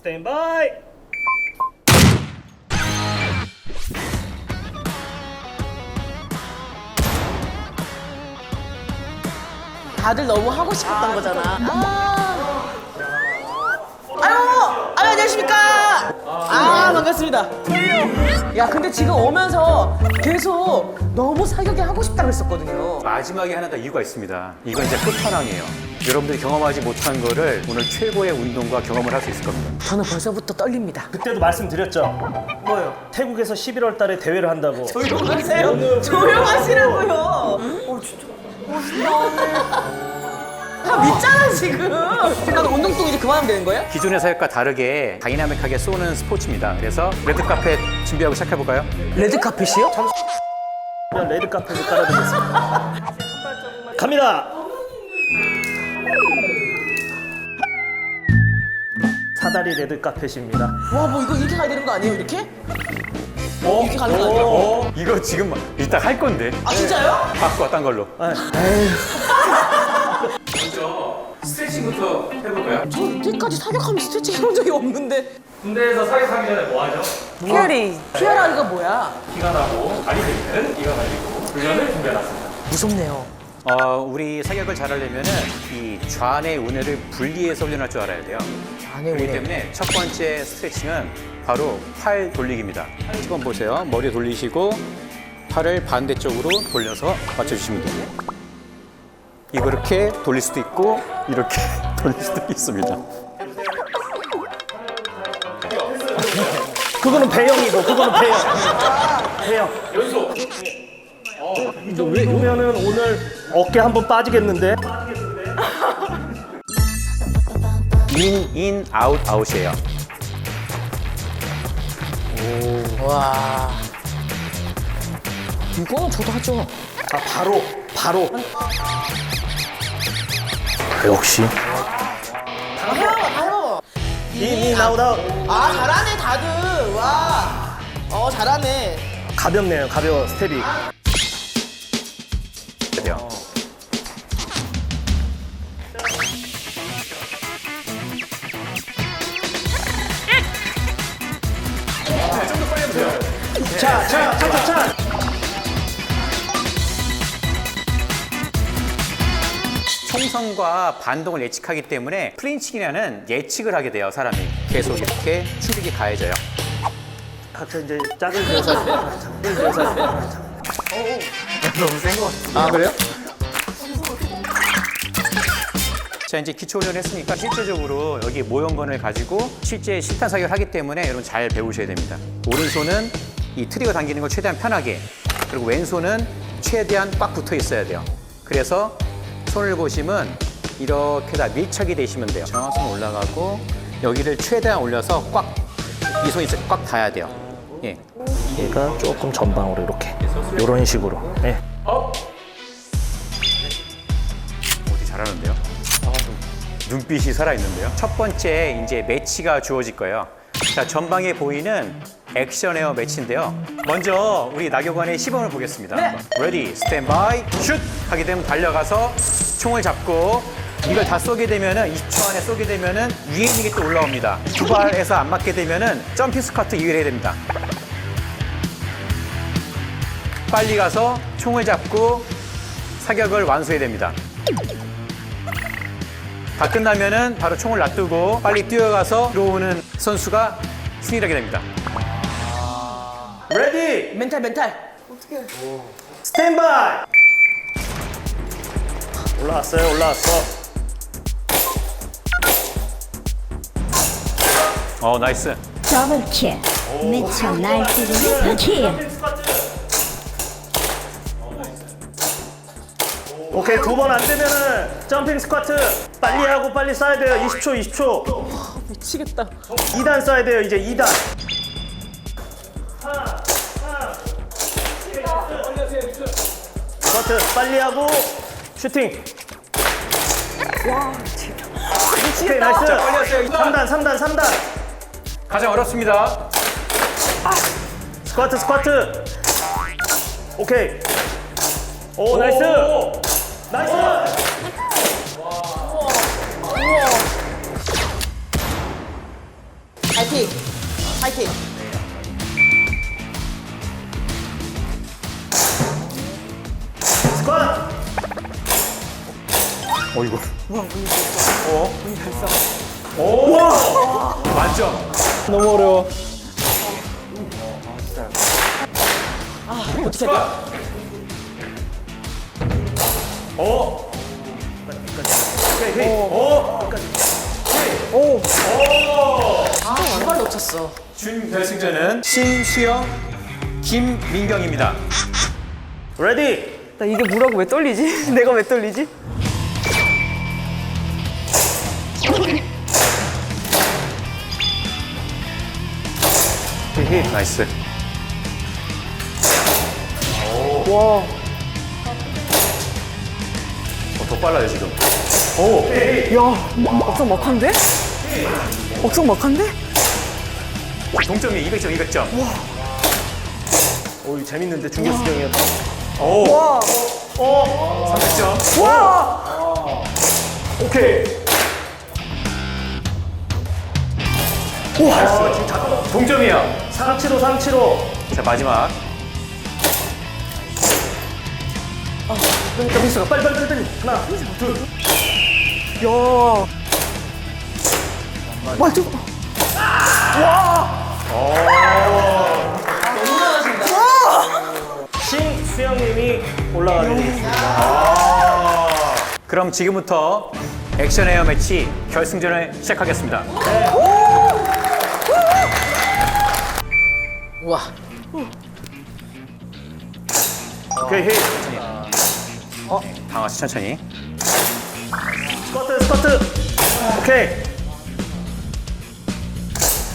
스탠바이. 다들 너무 하고 싶었던 거잖아. 아유, 안녕하십니까. 반갑습니다. 야, 근데 지금 오면서 계속 너무 사격이 하고 싶다고 했었거든요. 마지막에 하나 더 이유가 있습니다. 이건 이제 끝판왕이에요. 여러분들이 경험하지 못한 거를 오늘 최고의 운동과 경험을 할 수 있을 겁니다. 저는 벌써부터 떨립니다. 그때도 말씀드렸죠. 뭐요? 태국에서 11월 달에 대회를 한다고. 조용하세요. 조용하시라고요. 진짜. 다 믿잖아 지금. 잠깐 운동뚱 이제 그만하면 되는 거예요? 기존의 사격과 다르게 다이나믹하게 쏘는 스포츠입니다. 그래서 레드카펫 준비하고 시작해볼까요? 레드카펫이요? 그냥 레드 카펫을 깔아드리겠습니다. 갑니다. 사다리 레드 카펫입니다. 와, 뭐 이거 이렇게 가야 되는 거 아니에요? 이렇게? 이렇게 가는 거 아니에요? 이거 지금 이따 할 건데. 아, 진짜요? 바꿔, 딴 걸로. 네. 먼저 스트레칭부터 해볼까요? 저 이때까지 사격하면 스트레칭 해본 적이 없는데. 군대에서 사격하기 전에 뭐 하죠? 피어라기가 뭐야? 피가 나고 다리 되면 이가 가지고 훈련을 준비해놨습니다. 무섭네요. 우리 사격을 잘하려면은 이 좌뇌 우뇌를 분리해서 훈련할 줄 알아야 돼요. 좌뇌 그렇기 우뇌. 때문에 첫 번째 스트레칭은 바로 팔 돌리기입니다. 지금 보세요. 머리 돌리시고 팔을 반대쪽으로 돌려서 맞춰주시면 돼요. 이렇게 돌릴 수도 있고 이렇게 돌릴 수도 있습니다. 그거는 배영이고, 그거는 배영. 배영. 연속. 이 정도면은 오늘 어깨 한번 빠지겠는데? 인, 아웃, 아웃이에요. 와. 이거는 저도 하죠. 아, 바로. 역시. 다 해봐. 인, 아웃. 아, 잘하네 다들. 와. 잘하네. 가볍네요, 가벼워, 스텝이. 돼요. 좀더 빨리 해보세요. 자. 총성과 반동을 예측하기 때문에 플린칭이라는 예측을 하게 돼요, 사람이. 계속 이렇게 충격이 가해져요. 각자 이제 짝을 지어서 너무 센 거 같아. 아, 그래요? 자, 이제 기초훈련을 했으니까 실제적으로 여기 모형건을 가지고 실제 실탄 사격을 하기 때문에 여러분 잘 배우셔야 됩니다. 오른손은 이 트리거 당기는 걸 최대한 편하게, 그리고 왼손은 최대한 꽉 붙어 있어야 돼요. 그래서 손을 보시면 이렇게 다 밀착이 되시면 돼요. 손 올라가고 여기를 최대한 올려서 꽉, 이 손이 꽉 닿아야 돼요. 예. 얘가 조금 전방으로 이렇게 이런 식으로. 네. 어디 잘하는데요? 눈빛이 살아있는데요? 첫 번째 이제 매치가 주어질 거예요. 자, 전방에 보이는 액션 에어 매치인데요. 먼저 우리 나교관의 시범을 보겠습니다. 네. 레디, 스탠바이, 슛! 하게 되면 달려가서 총을 잡고 이걸 다 쏘게 되면은 20초 안에 쏘게 되면은 위에 있는 게 또 올라옵니다. 두 발에서 안 맞게 되면은 점핑 스쿼트 2회를 해야 됩니다. 빨리 가서 총을 잡고 사격을 완수해야 됩니다. 다 끝나면은 바로 총을 놔두고 빨리 뛰어가서 들어오는 선수가 승리를 하게 됩니다. 레디, 멘탈. 스탠바이. 올라왔어. 나이스. 더블킬 미쳐 날뛰는 킬. 오케이, 두 번 안 되면은 점핑 스쿼트 빨리 하고 빨리 쏴야 돼요. 20초. 미치겠다. 2단 쏴야 돼요. 이제 2단. 스쿼트 빨리 하고 슈팅. 오케이, 나이스. 3단. 가장 어렵습니다. 스쿼트. 오케이. 오, 나이스. 파이팅. 파이팅. 스쿼트. 어이구. 우와, 운이 잘 써. 오! 만점. 너무 어려워. 어떻게 해야 돼? 오! 두 발 놓쳤어. 준 결승전은 신수영, 김민경입니다. 레디. 나 이게 뭐라고 왜 떨리지? 내가 왜 떨리지? 나이스. 와. 더 빨라요, 지금. 야, 억상 막한데? 억상 막한데? 동점이 200점, 200점. 오, 이거 재밌는데 중결수경이었다. 오! 와. 300점. 와. 오케이. 우와! 동점이야. 375, 375. 자, 마지막. 그러니까 미스가 빨리. 하나, 둘. 야. 와, 저. 신수영님이 올라가게 되겠습니다. 그럼 지금부터 액션 에어 매치 결승전을 시작하겠습니다. 우와. 오케이, 히. 당하시 천천히. 스쿼트. 오케이.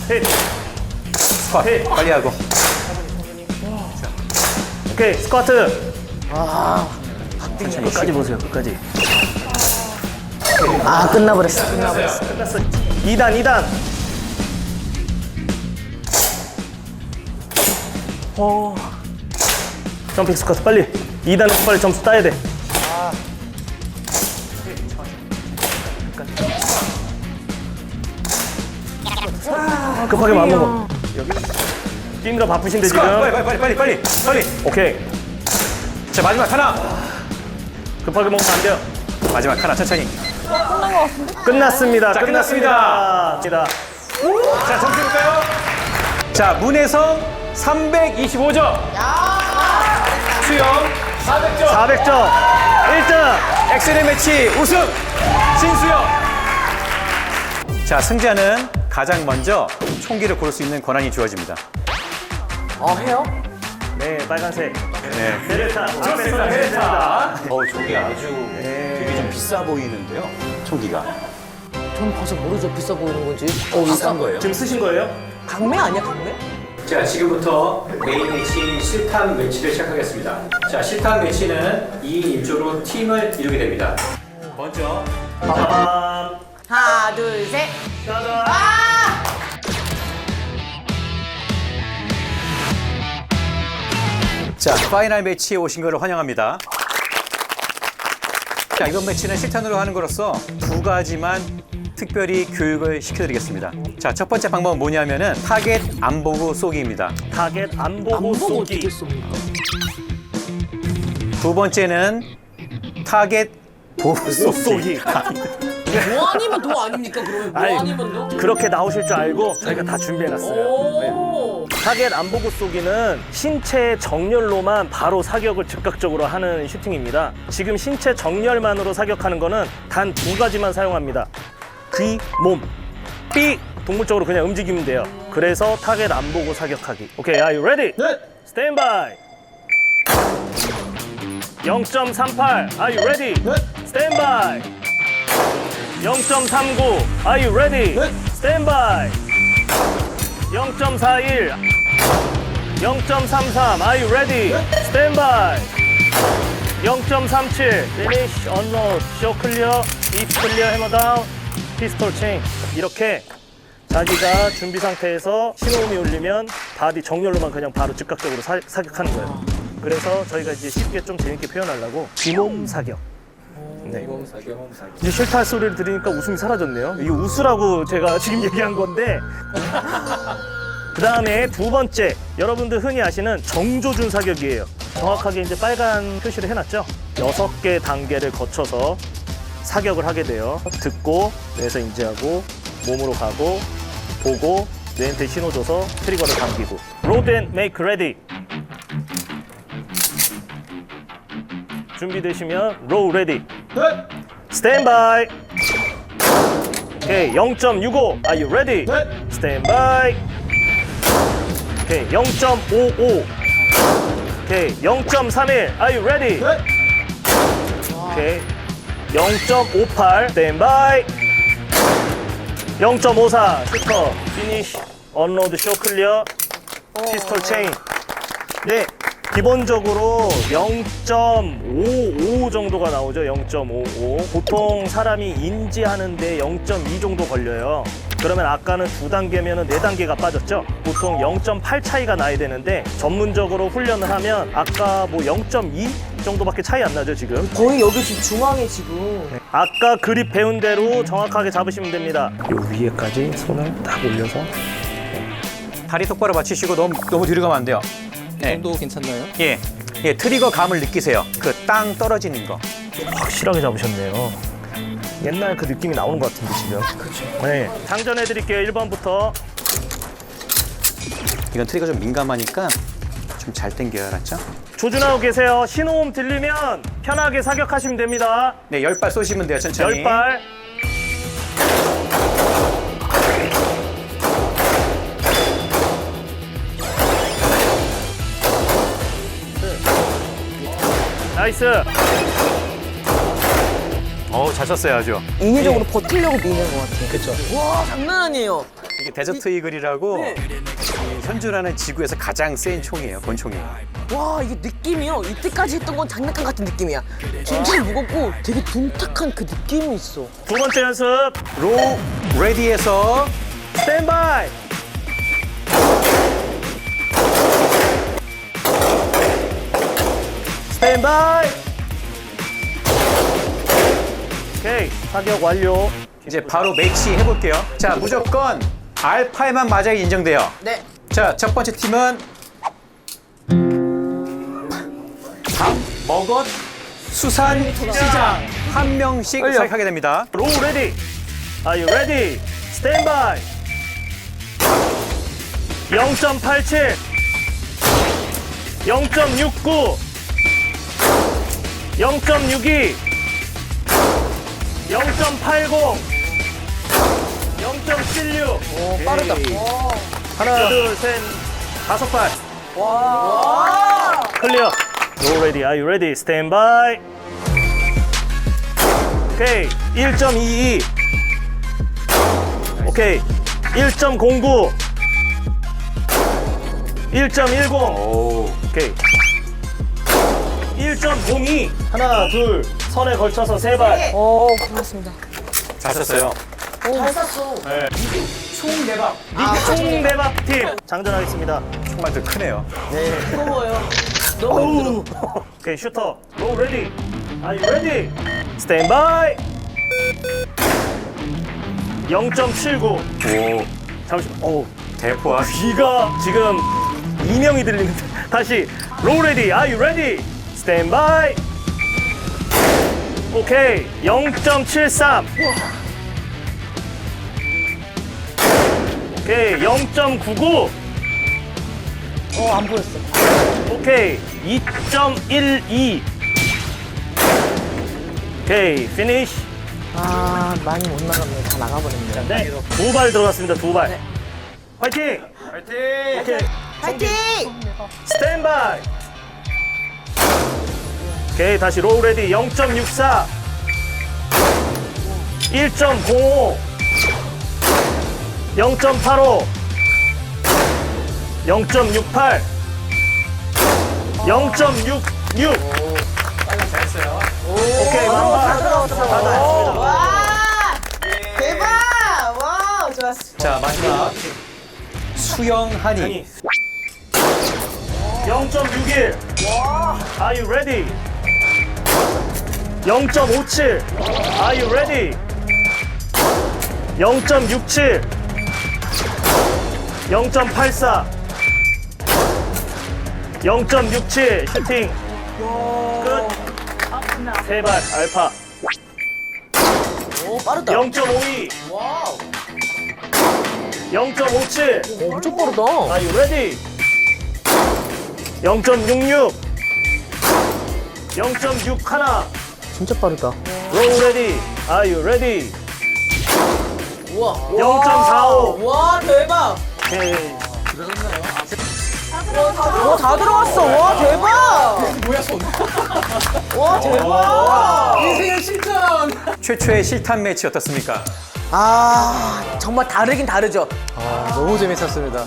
히. 스쿼트 빨리 하고. 오케이, 스쿼트. 천천히. 끝까지 보세요, 끝까지. 아, 끝나버렸어. 끝났어. 2단. 점핑 스쿼트 빨리. 2단에서 빨리 점수 따야 돼. 급하게 마음 먹어. 여기 뛰느라 바쁘신데 지금. 스쿼트 빨리. 오케이. 자, 마지막 하나. 급하게 먹으면 안 돼요. 마지막 하나 천천히. 끝났습니다. 자, 끝났습니다. 자, 점수 볼까요? 자, 문혜성 325점. 수영 400점. 400점. 1등. 엑셀의 매치 우승 신수영. 자, 승자는 가장 먼저 총기를 고를 수 있는 권한이 주어집니다. 해요? 네, 빨간색. 네. 베레타. 좋습니다. 베레타. 저게 아주 되게 좀 비싸 보이는데요. 총기가. 전 봐서 모르죠. 비싸 보이는 건지. 비싼 거예요. 지금 쓰신 거예요? 강매 아니야, 강매? 자, 지금부터 메인 매치 실탄 매치를 시작하겠습니다. 자, 실탄 매치는 2인 1조로 팀을 이루게 됩니다. 먼저 빠밤. 하나, 둘, 셋. 짜잔. 자, 파이널 매치에 오신 것을 환영합니다. 자, 이번 매치는 실탄으로 하는 거로서 2가지만 특별히 교육을 시켜드리겠습니다. 자, 첫 번째 방법은 뭐냐면은 타겟 안 보고 쏘기입니다. 타겟 안 보고 쏘기. 두 번째는 타겟 보고 쏘기. 뭐 아니면 도 아닙니까, 그러면? 뭐 아니, 아니면 도? 그렇게 나오실 줄 알고 저희가 다 준비해놨어요. 네. 오. 타겟 안 보고 쏘기는 신체 정렬로만 바로 사격을 즉각적으로 하는 슈팅입니다. 지금 신체 정렬만으로 사격하는 거는 단 2가지만 사용합니다. 귀, 몸. 삐! 동물적으로 그냥 움직이면 돼요. 그래서 타겟 안 보고 사격하기. 오케이, are you ready? 네. Stand by. 0.38. Are you ready? 네. Stand by. 0.39. Are you ready? 네. Stand by. 0.41. 0.33. Are you ready? Stand by. 0.37. Finish, unload, show clear, if clear, hammer down, pistol chain. 이렇게 자기가 준비 상태에서 신호음이 울리면 바디 정렬로만 그냥 바로 즉각적으로 사격하는 거예요. 그래서 저희가 이제 쉽게 좀 재밌게 표현하려고 귀몸 사격. 네. 이제 싫다 소리를 들으니까 웃음이 사라졌네요. 이게 웃으라고 제가 지금 얘기한 건데. 그 다음에 두 번째, 여러분들 흔히 아시는 정조준 사격이에요. 정확하게 이제 빨간 표시를 해놨죠. 6개 단계를 거쳐서 사격을 하게 돼요. 듣고, 뇌에서 인지하고, 몸으로 가고, 보고, 뇌한테 신호 줘서 트리거를 당기고. 로드 앤 메이크 레디. 준비되시면 로우 레디. 스탠바이. 오케이, 0.65. Are you ready? 스탠바이. 오케이, 0.55. 오케이, 0.31. Are you ready? 오케이, 0.58. 스탠바이. 0.54. 슈터. 피니쉬. 언로드 쇼 클리어. 피스톨 체인. 네. 기본적으로 0.55 정도가 나오죠. 0.55. 보통 사람이 인지하는데 0.2 정도 걸려요. 그러면 아까는 2단계면 4단계가 빠졌죠. 보통 0.8 차이가 나야 되는데 전문적으로 훈련을 하면 아까 뭐 0.2 정도밖에 차이 안 나죠, 지금. 거의 여기 지금 중앙에 지금. 아까 그립 배운 대로 정확하게 잡으시면 됩니다. 요 위에까지 손을 딱 올려서. 다리 똑바로 받치시고 너무 뒤로 가면 안 돼요. 네. 정도 괜찮나요? 예, 트리거 감을 느끼세요. 그 땅 떨어지는 거. 확실하게 잡으셨네요. 옛날 그 느낌이 나오는 것 같은데 지금. 그렇죠. 네. 장전해 드릴게요. 1번부터. 이건 트리거 좀 민감하니까 좀 잘 당겨요, 알았죠? 조준하고 계세요. 신호음 들리면 편하게 사격하시면 됩니다. 네, 10발 쏘시면 돼요, 천천히. 10발. 나이스. 잘 쐈어요, 아주. 인위적으로 버티려고 미는 것 같아요. 그렇죠. 와, 장난 아니에요. 이게 데저트 이글이라고 네. 이 현존하는 지구에서 가장 센 총이에요, 권총이에요. 와, 이게 느낌이요. 이때까지 했던 건 장난감 같은 느낌이야. 굉장히 무겁고 되게 둔탁한 그 느낌이 있어. 두 번째 연습. 로우 레디에서 스탠바이. 스탠바이. 오케이, 사격 완료. 이제 바로 맥시 해볼게요. 자, 무조건 알파에만 맞아야 인정돼요. 네. 자, 첫 번째 팀은 밥 먹었 수산시장 한 명씩 사격하게 됩니다. 로우 레디. Are you ready? 스탠바이. 0.87. 0.69. 0.62. 0.80. 0.76. 오, 빠르다. 하나, 둘, 셋, 5발. 와. 클리어. Roll ready. Are you ready? Stand by. 오케이. 1.22. 오케이. 1.09. 1.10. 오. 오케이. 1.02. 하나, 둘. 선에 걸쳐서 3발. 오, 고맙습니다. 잘 썼어요. 잘 쐈어. 총대박. 총대박 팀 장전하겠습니다. 정말 더 크네요. 무거워요. 너무 힘들어. 오케이, 슈터. Go ready. Are you ready? Stand by. 0.79. 오. 잠시만. 어우, 대포와 귀가 지금 이명이 들리는데. 다시. Roll ready. Are you ready? Stand by. 오케이. 0.73. 오케이. 0.99. 안 보였어. 오케이. 2.12. 오케이. 피니쉬. 아, 많이 못 나갔네. 다 나가버렸네. 네. 2발 들어갔습니다. 2발. 네. 화이팅! 화이팅! 오케이. 파이팅! 스탠바이. 오케이, 다시 로우 레디. 0.64. 1.05. 0.85. 0.68. 0.66. 잘했어요. 오케이, 만발. 다 나왔습니다. 와! 대박! 와, 좋았어. 자, 마지막 수영하니. 0.61. Are you ready? 0.57. Are you ready? 0.67. 0.84. 0.67. 슈팅. 끝. 세 발 알파. 오, 빠르다. 0.52. 와우. 0.57. 엄청 빠르다. Are you ready? 0.66. 0.6 하나. 진짜 빠르다. Roll ready. Are you ready? 우와. 0.45. 와, 대박. 오케이. 와, 다 들어왔어. 와, 대박. 뭐야, 손. 와, 대박. 인생의 실탄! 최초의 실탄 매치 어떻습니까? 아, 정말 다르긴 다르죠. 너무 재밌었습니다.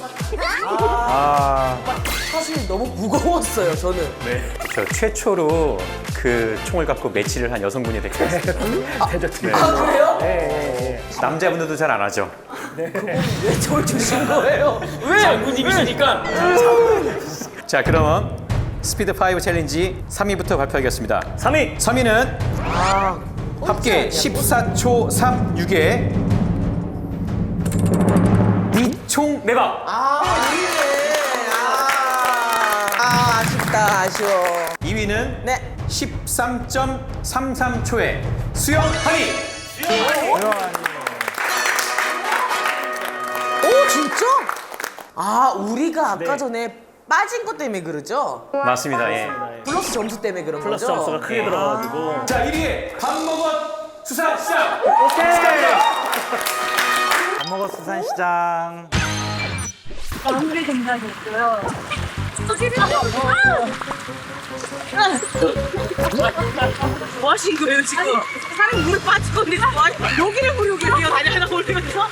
사실 너무 무거웠어요, 저는. 네. 저 최초로 그 총을 갖고 매치를 한 여성분이 됐어요. 대저팀. 아, 그래요? 남자분들도 잘 안 하죠. 왜 저를 주신 거예요? 왜? 장군님이시니까. 자, 그럼 스피드 5 챌린지 3위부터 발표하겠습니다. 3위. 3위는 합계 14초 36에 니총 내박. 아쉽다, 아쉬워. 2위는 네. 13.33초에 수영 한이. 오, 진짜? 아, 우리가 아까 전에 빠진 것 때문에 그러죠? 맞습니다. 예. 플러스 점수 때문에 그런 플러스 거죠? 점수가 크게 들어가지고. 자, 1위에 밥 먹은 수산 시작. 오케이. 밥 먹어 수산시장. 마무리 생각했어요. 뭐 하신 거예요, 지금? 사람 물에 빠질 건데, 여기를 보려고 뛰어다녀, 올리면서?